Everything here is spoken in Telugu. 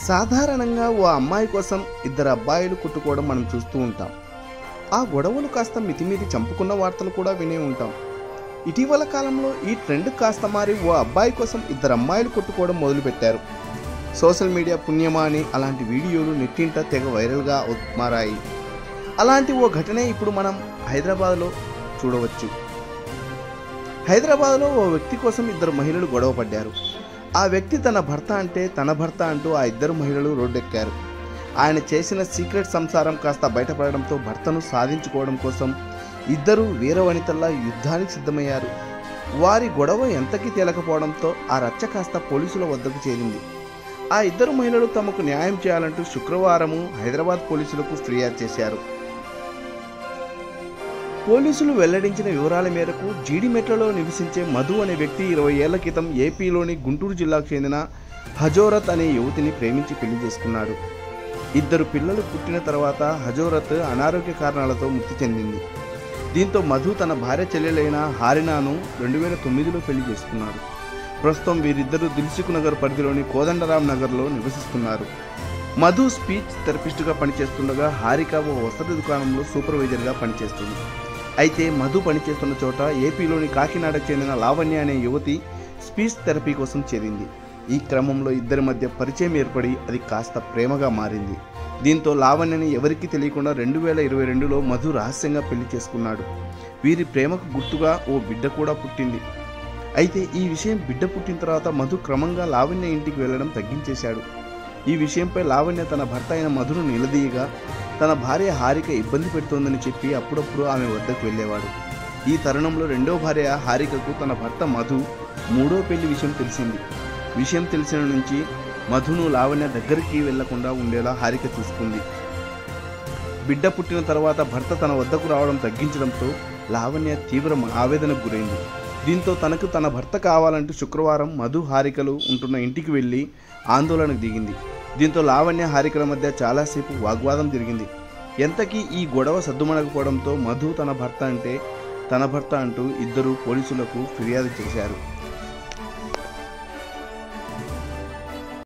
సాధారణంగా ఓ అమ్మాయి కోసం ఇద్దరు అబ్బాయిలు కొట్టుకోవడం మనం చూస్తూ ఉంటాం. ఆ గొడవలు కాస్త మితిమీరి చంపుకున్న వార్తలు కూడా వినే ఉంటాం. ఇటీవల కాలంలో ఈ ట్రెండ్ కాస్త మారి ఓ అబ్బాయి కోసం ఇద్దరు అమ్మాయిలు కొట్టుకోవడం మొదలుపెట్టారు. సోషల్ మీడియా పుణ్యమా అని అలాంటి వీడియోలు నెట్టింట తెగ వైరల్గా మారాయి. అలాంటి ఓ ఘటనే ఇప్పుడు మనం హైదరాబాద్లో చూడవచ్చు. హైదరాబాద్లో ఓ వ్యక్తి కోసం ఇద్దరు మహిళలు గొడవ పడ్డారు. ఆ వ్యక్తి తన భర్త అంటూ ఆ ఇద్దరు మహిళలు రోడ్డెక్కారు. ఆయన చేసిన సీక్రెట్ సంసారం కాస్త బయటపడడంతో భర్తను సాధించుకోవడం కోసం ఇద్దరు వీర వనితల్లా యుద్ధానికి సిద్ధమయ్యారు. వారి గొడవ ఎంతకీ తేలకపోవడంతో ఆ రచ్చ కాస్త పోలీసుల వద్దకు చేరింది. ఆ ఇద్దరు మహిళలు తమకు న్యాయం చేయాలంటూ శుక్రవారము హైదరాబాద్ పోలీసులకు ఫిర్యాదు చేశారు. పోలీసులు వెల్లడించిన వివరాల మేరకు జీడిమెట్లలో నివసించే మధు అనే వ్యక్తి 20 ఏళ్ల క్రితం ఏపీలోని గుంటూరు జిల్లాకు చెందిన హజోరత్ అనే యువతిని ప్రేమించి పెళ్లి చేసుకున్నాడు. ఇద్దరు పిల్లలు పుట్టిన తర్వాత హజోరత్ అనారోగ్య కారణాలతో మృతి చెందింది. దీంతో మధు తన భార్య చెల్లెలైన హారినాను 2009లో పెళ్లి చేసుకున్నాడు. ప్రస్తుతం వీరిద్దరూ దిల్సుఖ్ నగర్ పరిధిలోని కోదండరామ్ నగర్లో నివసిస్తున్నారు. మధు స్పీచ్ థెరపిస్ట్గా పనిచేస్తుండగా హారిక ఓ వసతి దుకాణంలో సూపర్వైజర్గా పనిచేస్తుంది. అయితే మధు పనిచేస్తున్న చోట ఏపీలోని కాకినాడకు చెందిన లావణ్య అనే యువతి స్పీచ్ థెరపీ కోసం చేరింది. ఈ క్రమంలో ఇద్దరి మధ్య పరిచయం ఏర్పడి అది కాస్త ప్రేమగా మారింది. దీంతో లావణ్యని ఎవరికీ తెలియకుండా 2022లో మధు రహస్యంగా పెళ్లి చేసుకున్నాడు. వీరి ప్రేమకు గుర్తుగా ఓ బిడ్డ కూడా పుట్టింది. అయితే ఈ విషయం బిడ్డ పుట్టిన తర్వాత మధు క్రమంగా లావణ్య ఇంటికి వెళ్లడం తగ్గించేశాడు. ఈ విషయంపై లావణ్య తన భర్త అయిన మధును నిలదీయగా తన భార్య హారిక ఇబ్బంది పెడుతోందని చెప్పి అప్పుడప్పుడు ఆమె వద్దకు వెళ్ళేవాడు. ఈ తరుణంలో రెండో భార్య హారికకు తన భర్త మధు మూడో పెళ్లి విషయం తెలిసింది. విషయం తెలిసిన నుంచి మధును లావణ్య దగ్గరికి వెళ్లకుండా ఉండేలా హారిక చూసుకుంది. బిడ్డ పుట్టిన తర్వాత భర్త తన వద్దకు రావడం తగ్గించడంతో లావణ్య తీవ్ర ఆవేదనకు గురైంది. దీంతో తనకు తన భర్త కావాలంటూ శుక్రవారం మధు హారికలు ఉంటున్న ఇంటికి వెళ్లి ఆందోళనకు దిగింది. దీంతో లావణ్య హారికల మధ్య చాలాసేపు వాగ్వాదం జరిగింది. ఎంతకీ ఈ గొడవ సద్దుమణకపోవడంతో మధు తన భర్త అంటూ ఇద్దరు పోలీసులకు ఫిర్యాదు చేశారు.